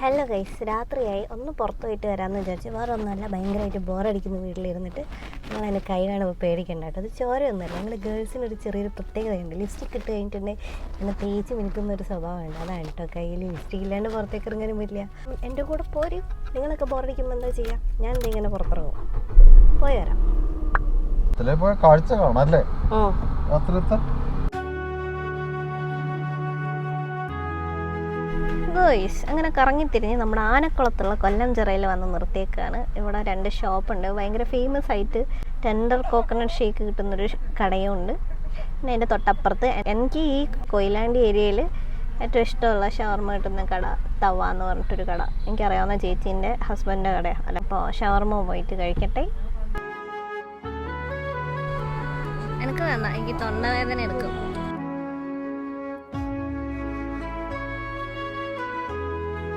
Hello guys, രാത്രിയായി ഒന്ന് പുറത്ത് പോയിട്ട് വരാമെന്ന് വിചാരിച്ചു. വേറെ ഒന്നുമല്ല, ഭയങ്കരമായിട്ട് ബോറടിക്കുന്ന വീട്ടിലിരുന്നിട്ട് നിങ്ങൾ എൻ്റെ കൈയാണ് പേടിക്കേണ്ട കേട്ടോ. അത് ചോരയൊന്നുമല്ല. ഞങ്ങൾ ഗേൾസിനൊരു ചെറിയൊരു പ്രത്യേകതയുണ്ട്. ലിപ്സ്റ്റിക് ഇട്ട് കഴിഞ്ഞിട്ടുണ്ടെങ്കിൽ എന്നെ തേച്ച് മിനുക്കുന്ന ഒരു സ്വഭാവമുണ്ട്. അതാണ് കേട്ടോ, കയ്യിൽ ലിപ്സ്റ്റിക് ഇല്ലാണ്ട് പുറത്തേക്ക് ഇറങ്ങാനും പറ്റില്ല. എൻ്റെ കൂടെ പോരും. നിങ്ങളൊക്കെ ബോറടിക്കുമ്പോൾ എന്താ ചെയ്യുക? ഞാൻ ഇങ്ങനെ പുറത്തിറങ്ങും. പോയി വരാം. കാഴ്ച കാണാല്ലേ ഗോയ്സ്, അങ്ങനെ കറങ്ങിത്തിരിഞ്ഞ് നമ്മുടെ ആനക്കുളത്തുള്ള കൊല്ലം ചിറയിൽ വന്ന് നിർത്തിയേക്കാണ്. ഇവിടെ 2 ഷോപ്പുണ്ട്. ഭയങ്കര ഫേമസ് ആയിട്ട് ടെൻഡർ കോക്കനട്ട് ഷേക്ക് കിട്ടുന്നൊരു കടയും ഉണ്ട്. പിന്നെ അതിൻ്റെ തൊട്ടപ്പുറത്ത് എനിക്ക് ഈ കൊയിലാണ്ടി ഏരിയയിൽ ഏറ്റവും ഇഷ്ടമുള്ള ഷവർമ കിട്ടുന്ന കട തവ എന്ന് പറഞ്ഞിട്ടൊരു കട. എനിക്കറിയാവുന്ന ചേച്ചീൻ്റെ ഹസ്ബൻഡിൻ്റെ കടയാണ്. അല്ല, അപ്പോൾ ഷവർമ പോയിട്ട് കഴിക്കട്ടെ. എനിക്ക് വേണ്ട, എനിക്ക് തൊണ്ടവേദന എടുക്കും.